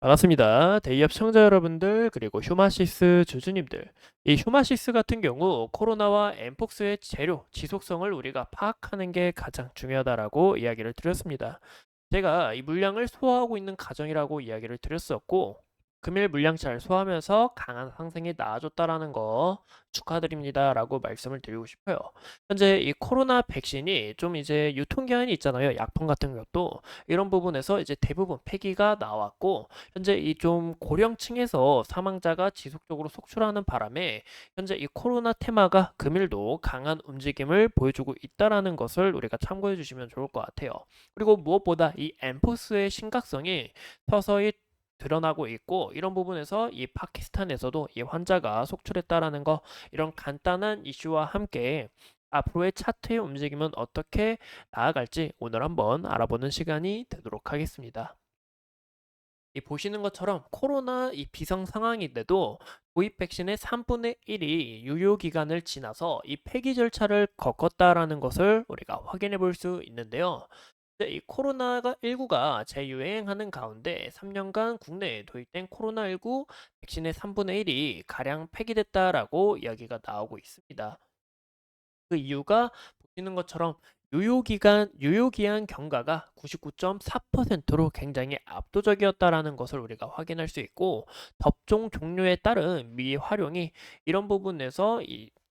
반갑습니다. 데이업 시청자 여러분들, 그리고 휴마시스 주주님들. 이 휴마시스 같은 경우 코로나와 엠폭스의 재료, 지속성을 우리가 파악하는 게 가장 중요하다라고 이야기를 드렸습니다. 제가 이 물량을 소화하고 있는 가정이라고 이야기를 드렸었고, 금일 물량 잘 소화하면서 강한 상승이 나아졌다라는 거 축하드립니다라고 말씀을 드리고 싶어요. 현재 이 코로나 백신이 좀 이제 유통기한이 있잖아요. 약품 같은 것도 이런 부분에서 이제 대부분 폐기가 나왔고, 현재 이 좀 고령층에서 사망자가 지속적으로 속출하는 바람에 현재 이 코로나 테마가 금일도 강한 움직임을 보여주고 있다라는 것을 우리가 참고해 주시면 좋을 것 같아요. 그리고 무엇보다 이 엠포스의 심각성이 서서히 드러나고 있고, 이런 부분에서 이 파키스탄에서도 이 환자가 속출했다라는 거, 이런 간단한 이슈와 함께 앞으로의 차트의 움직임은 어떻게 나아갈지 오늘 한번 알아보는 시간이 되도록 하겠습니다. 이 보시는 것처럼 코로나 이 비상 상황인데도 도입 백신의 3분의 1이 유효 기간을 지나서 이 폐기 절차를 겪었다라는 것을 우리가 확인해 볼 수 있는데요. 이 코로나가 19가 재유행하는 가운데 3년간 국내에 도입된 코로나19 백신의 3분의 1이 가량 폐기됐다라고 이야기가 나오고 있습니다. 그 이유가 보시는 것처럼 유효기한 경과가 99.4%로 굉장히 압도적이었다라는 것을 우리가 확인할 수 있고, 접종 종료에 따른 미활용이 이런 부분에서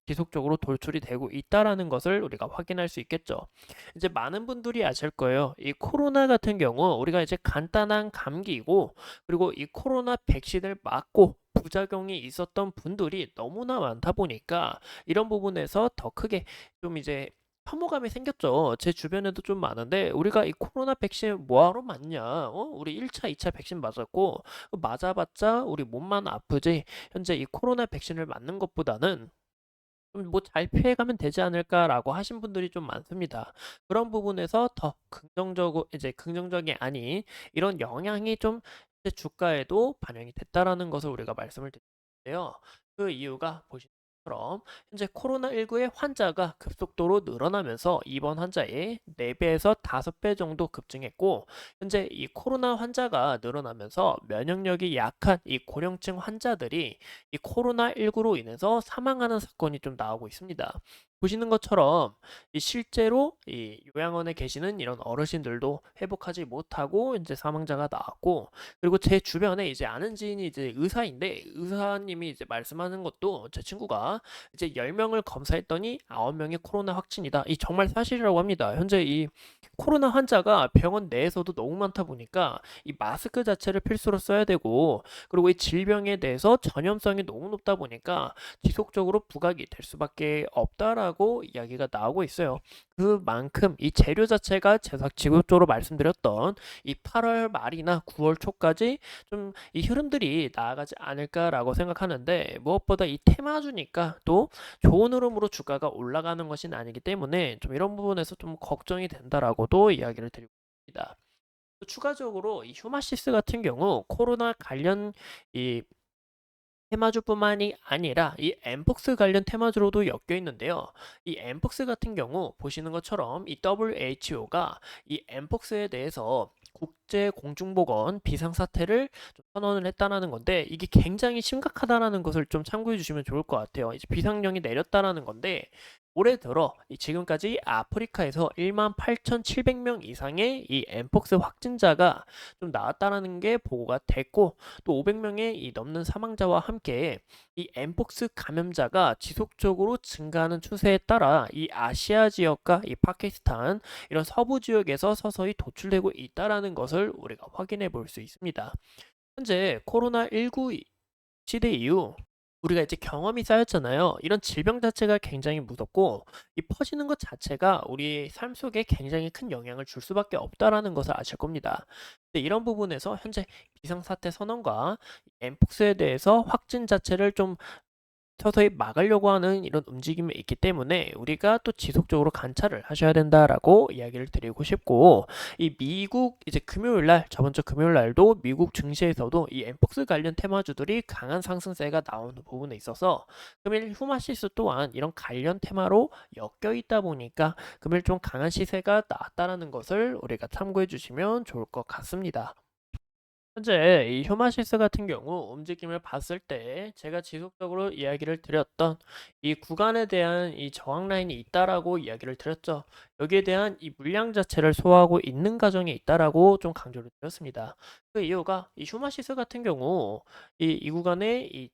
지속적으로 돌출이 되고 있다라는 것을 우리가 확인할 수 있겠죠. 이제 많은 분들이 아실 거예요. 이 코로나 같은 경우 우리가 이제 간단한 감기이고, 그리고 이 코로나 백신을 맞고 부작용이 있었던 분들이 너무나 많다 보니까 이런 부분에서 더 크게 좀 이제 혐오감이 생겼죠. 제 주변에도 좀 많은데, 우리가 이 코로나 백신 뭐하러 맞냐? 우리 1차, 2차 백신 맞았고, 맞아봤자 우리 몸만 아프지. 현재 이 코로나 백신을 맞는 것보다는 좀 뭐 잘 피해가면 되지 않을까라고 하신 분들이 좀 많습니다. 그런 부분에서 더 긍정적으로 이제 긍정적이 아닌 이런 영향이 좀 이제 주가에도 반영이 됐다라는 것을 우리가 말씀을 드리는데요. 그 이유가 보시는 것처럼 현재 코로나19의 환자가 급속도로 늘어나면서 입원 환자의 4배에서 5배 정도 급증했고, 현재 이 코로나 환자가 늘어나면서 면역력이 약한 이 고령층 환자들이 이 코로나19로 인해서 사망하는 사건이 좀 나오고 있습니다. 보시는 것처럼 실제로 이 요양원에 계시는 이런 어르신들도 회복하지 못하고 이제 사망자가 나왔고, 그리고 제 주변에 이제 아는 지인이 이제 의사인데, 의사님이 이제 말씀하는 것도 제 친구가 이제 10명을 검사했더니 9명이 코로나 확진이다. 이 정말 사실이라고 합니다. 현재 이 코로나 환자가 병원 내에서도 너무 많다 보니까 이 마스크 자체를 필수로 써야 되고, 그리고 이 질병에 대해서 전염성이 너무 높다 보니까 지속적으로 부각이 될 수밖에 없다라고 이야기가 나오고 있어요. 그만큼 이 재료 자체가 제가 지금적으로 말씀드렸던 이 8월 말이나 9월 초까지 좀 이 흐름들이 나아가지 않을까라고 생각하는데, 무엇보다 이 테마주니까 또 좋은 흐름으로 주가가 올라가는 것은 아니기 때문에 좀 이런 부분에서 좀 걱정이 된다라고도 이야기를 드리고 있습니다. 또 추가적으로 이 휴마시스 같은 경우 코로나 관련 이 테마주뿐만이 아니라 이 엠폭스 관련 테마주로도 엮여 있는데요. 이 엠폭스 같은 경우 보시는 것처럼 이 WHO가 이 엠폭스에 대해서 국제 공중보건 비상사태를 좀 선언을 했다라는 건데, 이게 굉장히 심각하다라는 것을 좀 참고해 주시면 좋을 것 같아요. 이제 비상령이 내렸다라는 건데, 올해 들어 지금까지 아프리카에서 18,700명 이상의 이 엠폭스 확진자가 좀 나왔다라는 게 보고가 됐고, 또 500명의 이 넘는 사망자와 함께 이 엠폭스 감염자가 지속적으로 증가하는 추세에 따라 이 아시아 지역과 이 파키스탄 이런 서부 지역에서 서서히 도출되고 있다라는 것을 우리가 확인해 볼 수 있습니다. 현재 코로나19 시대 이후 우리가 이제 경험이 쌓였잖아요. 이런 질병 자체가 굉장히 무섭고, 이 퍼지는 것 자체가 우리 삶 속에 굉장히 큰 영향을 줄 수밖에 없다라는 것을 아실 겁니다. 근데 이런 부분에서 현재 비상사태 선언과 엠폭스에 대해서 확진 자체를 좀 서서히 막으려고 하는 이런 움직임이 있기 때문에 우리가 또 지속적으로 관찰을 하셔야 된다라고 이야기를 드리고 싶고, 이 미국 이제 금요일 날, 저번 주 금요일 날도 미국 증시에서도 이 엠폭스 관련 테마주들이 강한 상승세가 나오는 부분에 있어서 금일 후마시스 또한 이런 관련 테마로 엮여 있다 보니까 금일 좀 강한 시세가 나왔다라는 것을 우리가 참고해 주시면 좋을 것 같습니다. 현재 이 휴마시스 같은 경우 움직임을 봤을 때 제가 지속적으로 이야기를 드렸던 이 구간에 대한 이 저항 라인이 있다라고 이야기를 드렸죠. 여기에 대한 이 물량 자체를 소화하고 있는 과정에 있다라고 좀 강조를 드렸습니다. 그 이유가 이 휴마시스 같은 경우 이 구간에 이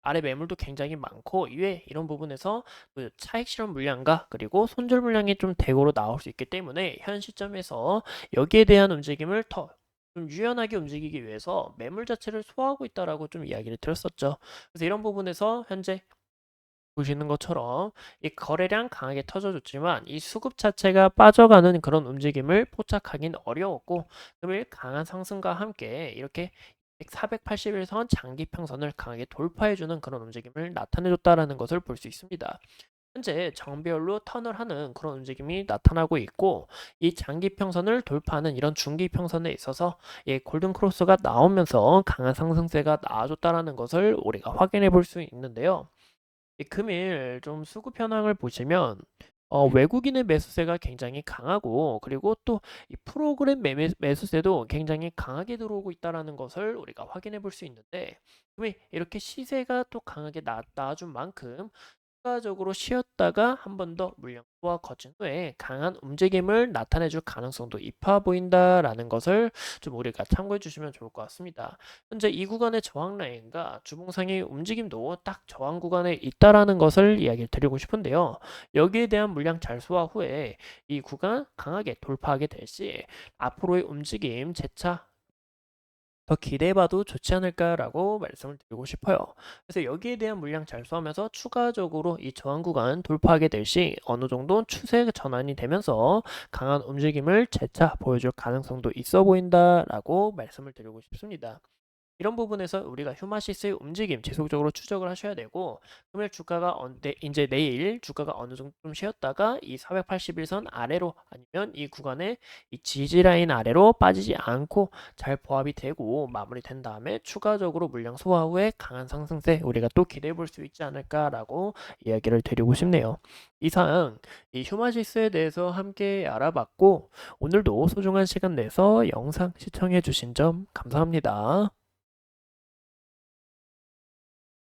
아래 매물도 굉장히 많고 이외에 이런 부분에서 그 차익 실현 물량과 그리고 손절 물량이 좀 대거로 나올 수 있기 때문에 현 시점에서 여기에 대한 움직임을 더 좀 유연하게 움직이기 위해서 매물 자체를 소화하고 있다라고 좀 이야기를 드렸었죠. 그래서 이런 부분에서 현재 보시는 것처럼 이 거래량 강하게 터져줬지만 이 수급 자체가 빠져가는 그런 움직임을 포착하긴 어려웠고 금일 강한 상승과 함께 이렇게 481선 장기 평선을 강하게 돌파해주는 그런 움직임을 나타내줬다라는 것을 볼 수 있습니다. 현재 장별로 턴을 하는 그런 움직임이 나타나고 있고 이 장기 평선을 돌파하는 이런 중기 평선에 있어서 이 골든 크로스가 나오면서 강한 상승세가 나와줬다라는 것을 우리가 확인해 볼 수 있는데요. 이 금일 좀 수급 현황을 보시면 외국인의 매수세가 굉장히 강하고 그리고 또 이 프로그램 매수세도 굉장히 강하게 들어오고 있다라는 것을 우리가 확인해 볼 수 있는데 금일 이렇게 시세가 또 강하게 나와준 만큼 추가적으로 쉬었다가 한 번 더 물량 소화 거친 후에 강한 움직임을 나타내 줄 가능성도 있어 보인다라는 것을 좀 우리가 참고해 주시면 좋을 것 같습니다. 현재 이 구간의 저항 라인과 주봉상의 움직임도 딱 저항 구간에 있다라는 것을 이야기를 드리고 싶은데요. 여기에 대한 물량 잘 소화 후에 이 구간 강하게 돌파하게 될 시 앞으로의 움직임 재차 더 기대해봐도 좋지 않을까라고 말씀을 드리고 싶어요. 그래서 여기에 대한 물량 잘 소화하면서 추가적으로 이 저항 구간 돌파하게 될 시 어느 정도 추세 전환이 되면서 강한 움직임을 재차 보여줄 가능성도 있어 보인다라고 말씀을 드리고 싶습니다. 이런 부분에서 우리가 휴마시스의 움직임 지속적으로 추적을 하셔야 되고 금일 주가가 이제 내일 주가가 어느 정도 좀 쉬었다가 이 481선 아래로 아니면 이 구간의 이 지지 라인 아래로 빠지지 않고 잘 보합이 되고 마무리된 다음에 추가적으로 물량 소화 후에 강한 상승세 우리가 또 기대해 볼 수 있지 않을까라고 이야기를 드리고 싶네요. 이상 이 휴마시스에 대해서 함께 알아봤고 오늘도 소중한 시간 내서 영상 시청해 주신 점 감사합니다.